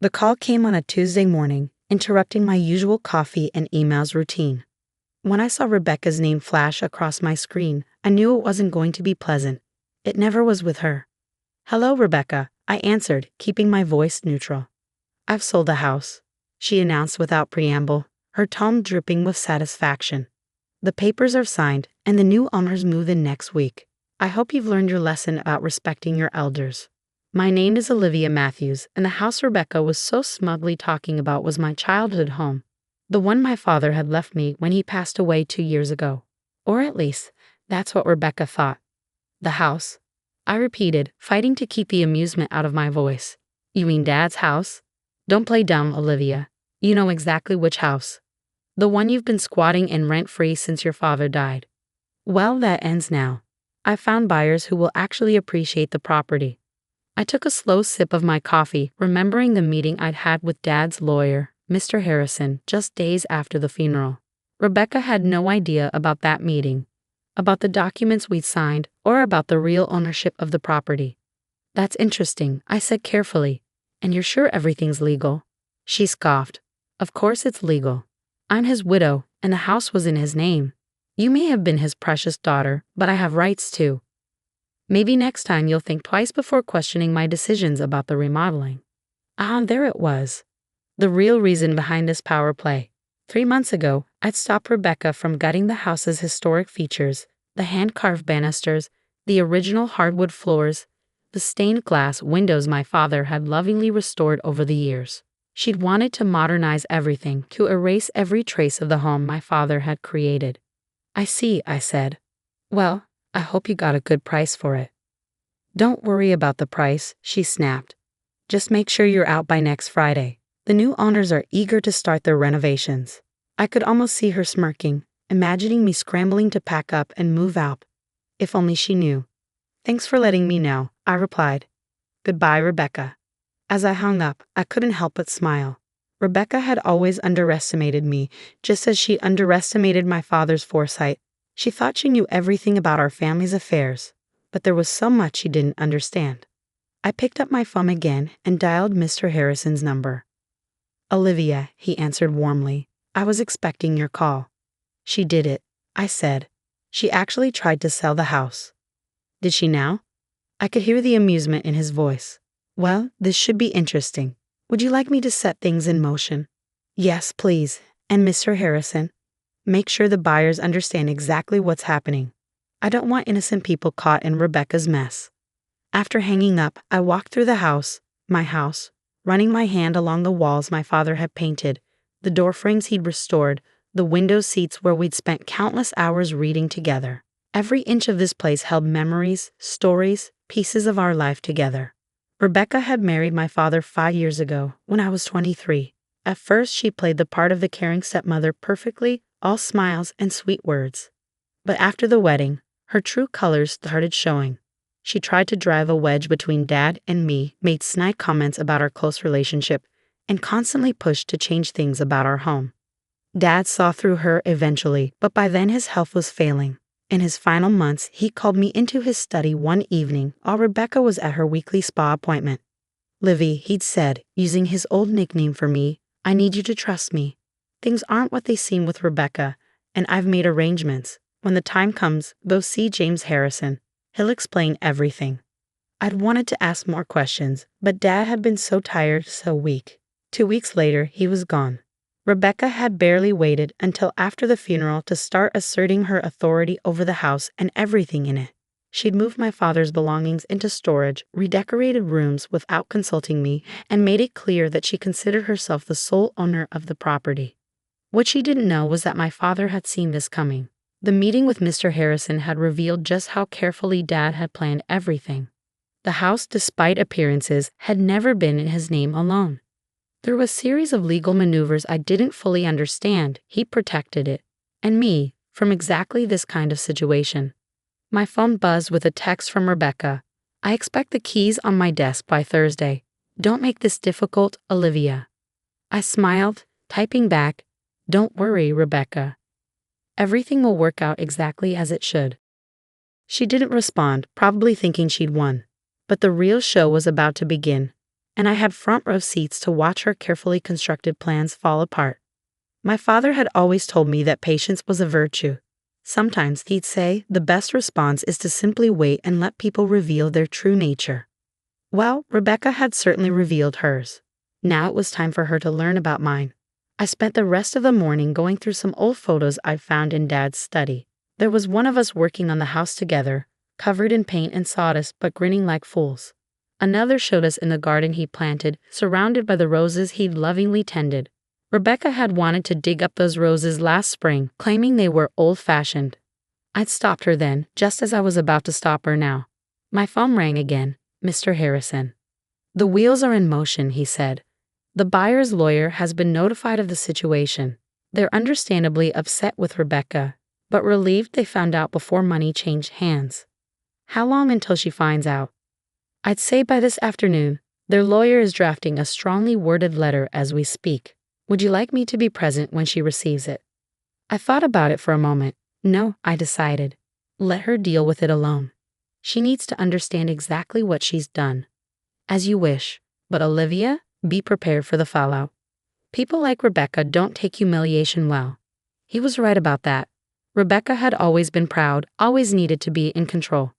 The call came on a Tuesday morning, interrupting my usual coffee and emails routine. When I saw Rebecca's name flash across my screen, I knew it wasn't going to be pleasant. It never was with her. "Hello, Rebecca," I answered, keeping my voice neutral. "I've sold the house," she announced without preamble, her tone dripping with satisfaction. "The papers are signed, and the new owners move in next week. I hope you've learned your lesson about respecting your elders." My name is Olivia Matthews, and the house Rebecca was so smugly talking about was my childhood home. The one my father had left me when he passed away 2 years ago. Or at least, that's what Rebecca thought. "The house?" I repeated, fighting to keep the amusement out of my voice. "You mean Dad's house?" "Don't play dumb, Olivia. You know exactly which house. The one you've been squatting in rent-free since your father died." "Well, that ends now. I found buyers who will actually appreciate the property." I took a slow sip of my coffee, remembering the meeting I'd had with Dad's lawyer, Mr. Harrison, just days after the funeral. Rebecca had no idea about that meeting, about the documents we'd signed, or about the real ownership of the property. "That's interesting," I said carefully. "And you're sure everything's legal?" She scoffed. "Of course it's legal. I'm his widow, and the house was in his name. You may have been his precious daughter, but I have rights too. Maybe next time you'll think twice before questioning my decisions about the remodeling." There it was. The real reason behind this power play. 3 months ago, I'd stopped Rebecca from gutting the house's historic features, the hand-carved banisters, the original hardwood floors, the stained glass windows my father had lovingly restored over the years. She'd wanted to modernize everything, to erase every trace of the home my father had created. "I see," I said. "Well, I hope you got a good price for it." "Don't worry about the price," she snapped. "Just make sure you're out by next Friday. The new owners are eager to start their renovations." I could almost see her smirking, imagining me scrambling to pack up and move out. If only she knew. "Thanks for letting me know," I replied. "Goodbye, Rebecca." As I hung up, I couldn't help but smile. Rebecca had always underestimated me, just as she underestimated my father's foresight. She thought she knew everything about our family's affairs, but there was so much she didn't understand. I picked up my phone again and dialed Mr. Harrison's number. "Olivia," he answered warmly. "I was expecting your call." "She did it," I said. "She actually tried to sell the house." "Did she now?" I could hear the amusement in his voice. "Well, this should be interesting. Would you like me to set things in motion?" "Yes, please. And Mr. Harrison, make sure the buyers understand exactly what's happening. I don't want innocent people caught in Rebecca's mess." After hanging up, I walked through the house, my house, running my hand along the walls my father had painted, the door frames he'd restored, the window seats where we'd spent countless hours reading together. Every inch of this place held memories, stories, pieces of our life together. Rebecca had married my father 5 years ago, when I was 23. At first, she played the part of the caring stepmother perfectly, all smiles and sweet words. But after the wedding, her true colors started showing. She tried to drive a wedge between Dad and me, made snide comments about our close relationship, and constantly pushed to change things about our home. Dad saw through her eventually, but by then his health was failing. In his final months, he called me into his study one evening while Rebecca was at her weekly spa appointment. "Livy," he'd said, using his old nickname for me, "I need you to trust me. Things aren't what they seem with Rebecca, and I've made arrangements. When the time comes, go see James Harrison. He'll explain everything." I'd wanted to ask more questions, but Dad had been so tired, so weak. 2 weeks later, he was gone. Rebecca had barely waited until after the funeral to start asserting her authority over the house and everything in it. She'd moved my father's belongings into storage, redecorated rooms without consulting me, and made it clear that she considered herself the sole owner of the property. What she didn't know was that my father had seen this coming. The meeting with Mr. Harrison had revealed just how carefully Dad had planned everything. The house, despite appearances, had never been in his name alone. Through a series of legal maneuvers I didn't fully understand, he protected it, and me, from exactly this kind of situation. My phone buzzed with a text from Rebecca. "I expect the keys on my desk by Thursday. Don't make this difficult, Olivia." I smiled, typing back, "Don't worry, Rebecca. Everything will work out exactly as it should." She didn't respond, probably thinking she'd won. But the real show was about to begin. and I had front row seats to watch her carefully constructed plans fall apart. My father had always told me that patience was a virtue. Sometimes he'd say the best response is to simply wait and let people reveal their true nature. Well, Rebecca had certainly revealed hers. Now it was time for her to learn about mine. I spent the rest of the morning going through some old photos I'd found in Dad's study. There was one of us working on the house together, covered in paint and sawdust but grinning like fools. Another showed us in the garden he planted, surrounded by the roses he'd lovingly tended. Rebecca had wanted to dig up those roses last spring, claiming they were old-fashioned. I'd stopped her then, just as I was about to stop her now. My phone rang again. Mr. Harrison. "The wheels are in motion," he said. "The buyer's lawyer has been notified of the situation. They're understandably upset with Rebecca, but relieved they found out before money changed hands." "How long until she finds out?" "I'd say by this afternoon. Their lawyer is drafting a strongly worded letter as we speak. Would you like me to be present when she receives it?" I thought about it for a moment. No, I decided. Let her deal with it alone. She needs to understand exactly what she's done. As you wish, but Olivia, be prepared for the fallout. People like Rebecca don't take humiliation well. He was right about that. Rebecca had always been proud, always needed to be in control.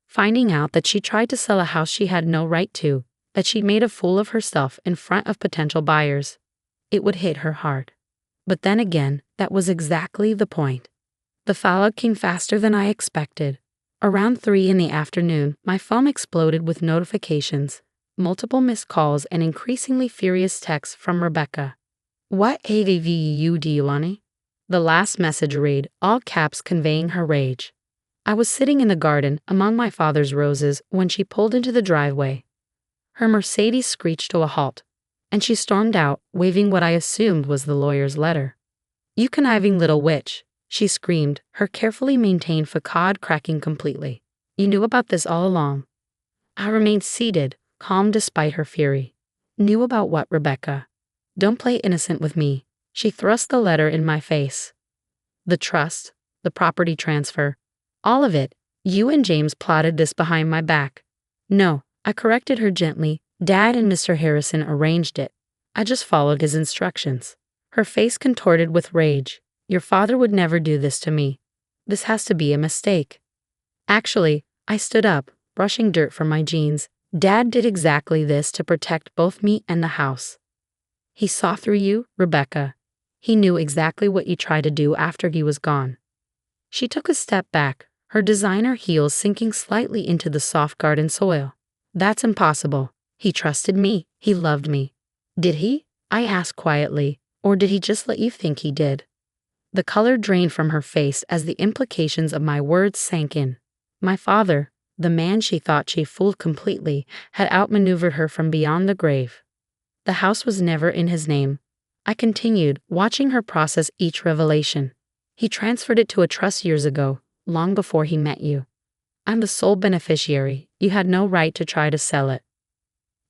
Finding out that she tried to sell a house she had no right to, that she'd made a fool of herself in front of potential buyers, it would hit her hard. But then again, that was exactly the point. The fallout came faster than I expected. Around 3 in the afternoon, my phone exploded with notifications, multiple missed calls, and increasingly furious texts from Rebecca. "What AVU do you want?" The last message read, all caps conveying her rage. I was sitting in the garden among my father's roses when she pulled into the driveway. Her Mercedes screeched to a halt, and she stormed out, waving what I assumed was the lawyer's letter. "You conniving little witch," she screamed, her carefully maintained facade cracking completely. "You knew about this all along." I remained seated, calm despite her fury. Knew about what, Rebecca? Don't play innocent with me. She thrust the letter in my face. "The trust, the property transfer, all of it. You and James plotted this behind my back." "No," I corrected her gently. "Dad and Mr. Harrison arranged it. I just followed his instructions." Her face contorted with rage. "Your father would never do this to me. This has to be a mistake." Actually, I stood up, brushing dirt from my jeans. "Dad did exactly this to protect both me and the house. He saw through you, Rebecca. He knew exactly what you tried to do after he was gone." She took a step back, her designer heels sinking slightly into the soft garden soil. "That's impossible. He trusted me. He loved me." "Did he?" I asked quietly. "Or did he just let you think he did?" The color drained from her face as the implications of my words sank in. My father, the man she thought she fooled completely, had outmaneuvered her from beyond the grave. The house was never in his name. I continued, watching her process each revelation. "He transferred it to a trust years ago, long before he met you. I'm the sole beneficiary. You had no right to try to sell it."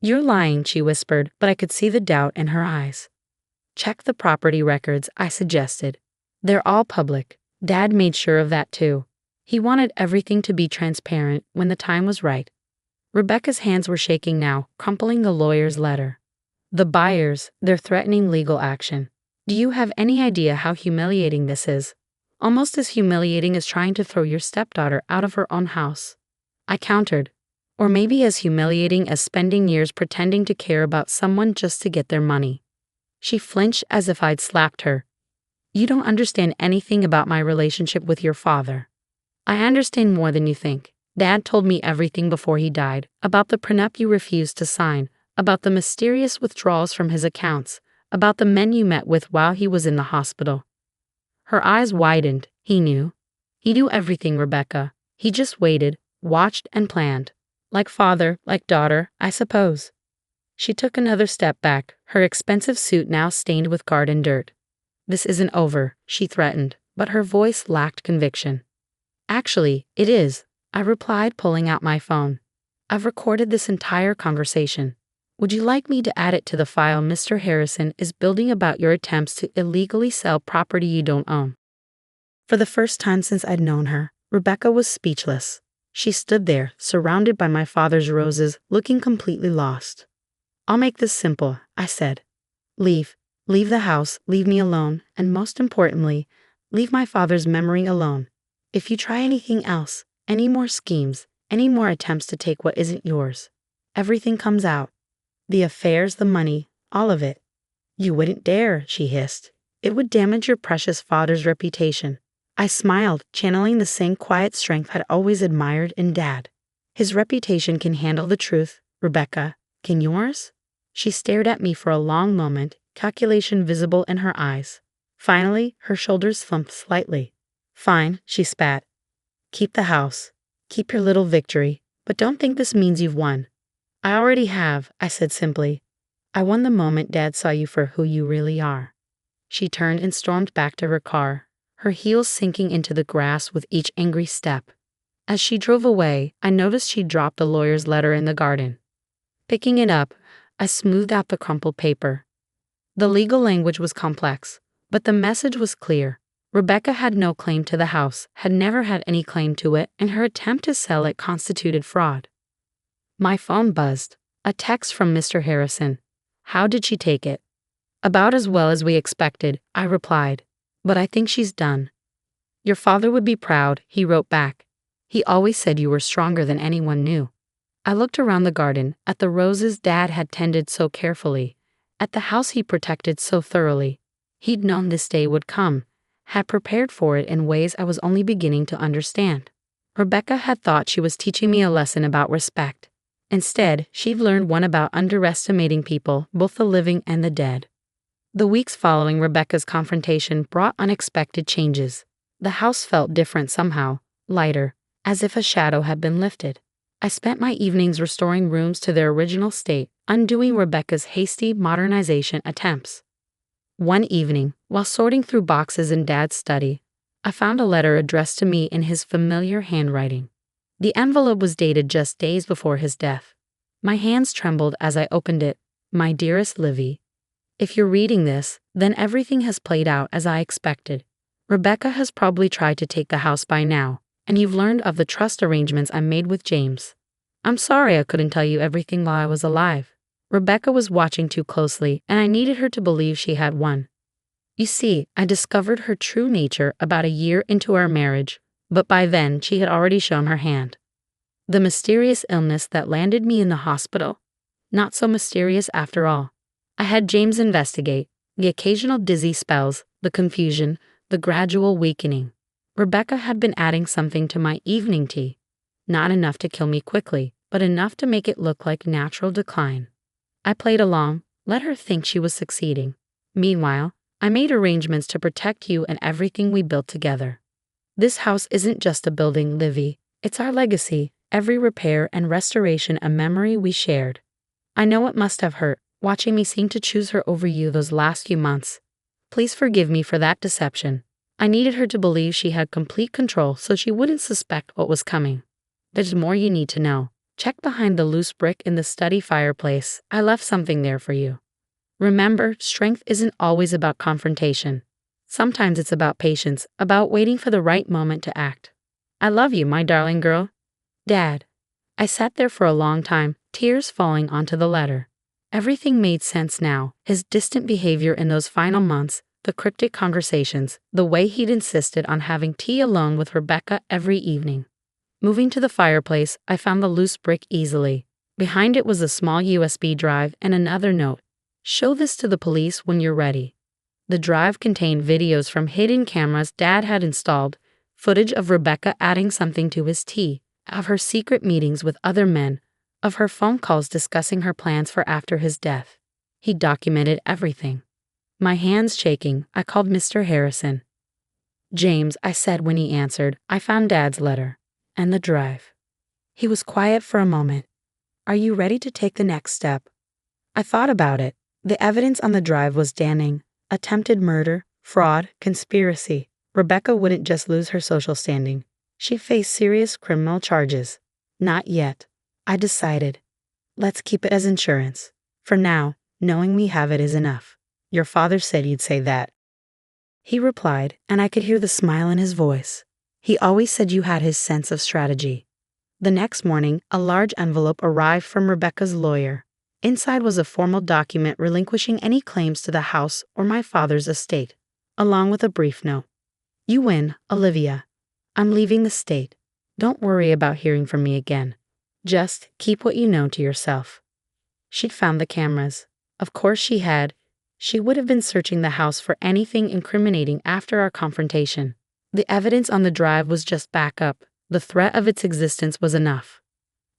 "You're lying," she whispered, but I could see the doubt in her eyes. "Check the property records," I suggested. "They're all public. Dad made sure of that too. He wanted everything to be transparent when the time was right." Rebecca's hands were shaking now, crumpling the lawyer's letter. "The buyers, they're threatening legal action. Do you have any idea how humiliating this is? Almost as humiliating as trying to throw your stepdaughter out of her own house." I countered. "Or maybe as humiliating as spending years pretending to care about someone just to get their money." She flinched as if I'd slapped her. "You don't understand anything about my relationship with your father." "I understand more than you think. Dad told me everything before he died, about the prenup you refused to sign, about the mysterious withdrawals from his accounts, about the men you met with while he was in the hospital." Her eyes widened. "He knew. He knew everything, Rebecca. He just waited, watched, and planned. Like father, like daughter, I suppose." She took another step back, her expensive suit now stained with garden dirt. "This isn't over," she threatened, but her voice lacked conviction. "Actually, it is," I replied, pulling out my phone. "I've recorded this entire conversation. Would you like me to add it to the file Mr. Harrison is building about your attempts to illegally sell property you don't own?" For the first time since I'd known her, Rebecca was speechless. She stood there, surrounded by my father's roses, looking completely lost. I'll make this simple, I said. Leave. Leave the house, leave me alone, and most importantly, leave my father's memory alone. If you try anything else, any more schemes, any more attempts to take what isn't yours, everything comes out. The affairs, the money, all of it. You wouldn't dare, she hissed. It would damage your precious father's reputation. I smiled, channeling the same quiet strength I'd always admired in Dad. His reputation can handle the truth, Rebecca. Can yours? She stared at me for a long moment, calculation visible in her eyes. Finally, her shoulders slumped slightly. Fine, she spat. Keep the house. Keep your little victory, but don't think this means you've won. I already have, I said simply. I won the moment Dad saw you for who you really are. She turned and stormed back to her car, her heels sinking into the grass with each angry step. As she drove away, I noticed she dropped the lawyer's letter in the garden. Picking it up, I smoothed out the crumpled paper. The legal language was complex, but the message was clear. Rebecca had no claim to the house, had never had any claim to it, and her attempt to sell it constituted fraud. My phone buzzed. A text from Mr. Harrison. How did she take it? About as well as we expected, I replied. But I think she's done. Your father would be proud, he wrote back. He always said you were stronger than anyone knew. I looked around the garden, at the roses Dad had tended so carefully, at the house he protected so thoroughly. He'd known this day would come, had prepared for it in ways I was only beginning to understand. Rebecca had thought she was teaching me a lesson about respect. Instead, she'd learned one about underestimating people, both the living and the dead. The weeks following Rebecca's confrontation brought unexpected changes. The house felt different somehow, lighter, as if a shadow had been lifted. I spent my evenings restoring rooms to their original state, undoing Rebecca's hasty modernization attempts. One evening, while sorting through boxes in Dad's study, I found a letter addressed to me in his familiar handwriting. The envelope was dated just days before his death. My hands trembled as I opened it. My dearest Livy, if you're reading this, then everything has played out as I expected. Rebecca has probably tried to take the house by now, and you've learned of the trust arrangements I made with James. I'm sorry I couldn't tell you everything while I was alive. Rebecca was watching too closely, and I needed her to believe she had won. You see, I discovered her true nature about a year into our marriage, but by then she had already shown her hand. The mysterious illness that landed me in the hospital? Not so mysterious after all. I had James investigate, the occasional dizzy spells, the confusion, the gradual weakening. Rebecca had been adding something to my evening tea. Not enough to kill me quickly, but enough to make it look like natural decline. I played along, let her think she was succeeding. Meanwhile, I made arrangements to protect you and everything we built together. This house isn't just a building, Livy. It's our legacy, every repair and restoration a memory we shared. I know it must have hurt, watching me seem to choose her over you those last few months. Please forgive me for that deception. I needed her to believe she had complete control so she wouldn't suspect what was coming. There's more you need to know. Check behind the loose brick in the study fireplace. I left something there for you. Remember, strength isn't always about confrontation. Sometimes it's about patience, about waiting for the right moment to act. I love you, my darling girl. Dad. I sat there for a long time, tears falling onto the letter. Everything made sense now, his distant behavior in those final months, the cryptic conversations, the way he'd insisted on having tea alone with Rebecca every evening. Moving to the fireplace, I found the loose brick easily. Behind it was a small USB drive and another note. Show this to the police when you're ready. The drive contained videos from hidden cameras Dad had installed, footage of Rebecca adding something to his tea, of her secret meetings with other men, of her phone calls discussing her plans for after his death. He documented everything. My hands shaking, I called Mr. Harrison. James, I said when he answered, I found Dad's letter. And the drive. He was quiet for a moment. Are you ready to take the next step? I thought about it. The evidence on the drive was damning. Attempted murder, fraud, conspiracy. Rebecca wouldn't just lose her social standing. She faced serious criminal charges. Not yet. I decided. Let's keep it as insurance. For now, knowing we have it is enough. Your father said you'd say that. He replied, and I could hear the smile in his voice. He always said you had his sense of strategy. The next morning, a large envelope arrived from Rebecca's lawyer. Inside was a formal document relinquishing any claims to the house or my father's estate, along with a brief note. You win, Olivia. I'm leaving the state. Don't worry about hearing from me again. Just keep what you know to yourself. She'd found the cameras. Of course she had. She would have been searching the house for anything incriminating after our confrontation. The evidence on the drive was just backup. The threat of its existence was enough.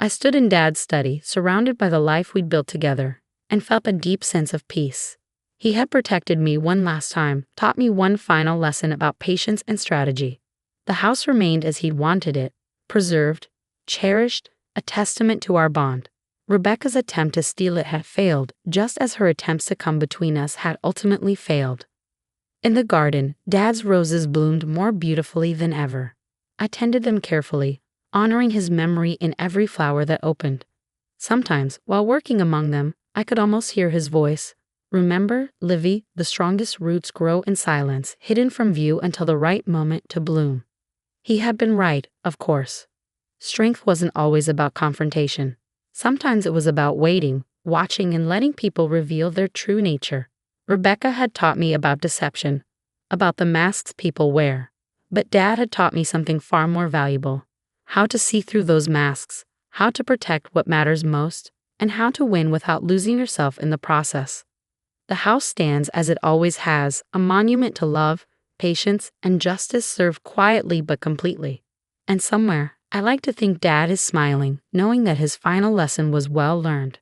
I stood in Dad's study, surrounded by the life we'd built together, and felt a deep sense of peace. He had protected me one last time, taught me one final lesson about patience and strategy. The house remained as he'd wanted it, preserved, cherished, a testament to our bond. Rebecca's attempt to steal it had failed, just as her attempts to come between us had ultimately failed. In the garden, Dad's roses bloomed more beautifully than ever. I tended them carefully, honoring his memory in every flower that opened. Sometimes, while working among them, I could almost hear his voice. Remember, Livy, the strongest roots grow in silence, hidden from view until the right moment to bloom. He had been right, of course. Strength wasn't always about confrontation. Sometimes it was about waiting, watching, and letting people reveal their true nature. Rebecca had taught me about deception, about the masks people wear. But Dad had taught me something far more valuable: how to see through those masks, how to protect what matters most, and how to win without losing yourself in the process. The house stands as it always has, a monument to love, patience, and justice served quietly but completely. And somewhere, I like to think Dad is smiling, knowing that his final lesson was well learned.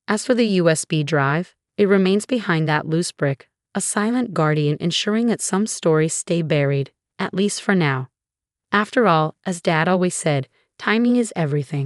As for the USB drive, it remains behind that loose brick, a silent guardian ensuring that some stories stay buried, at least for now. After all, as Dad always said, timing is everything.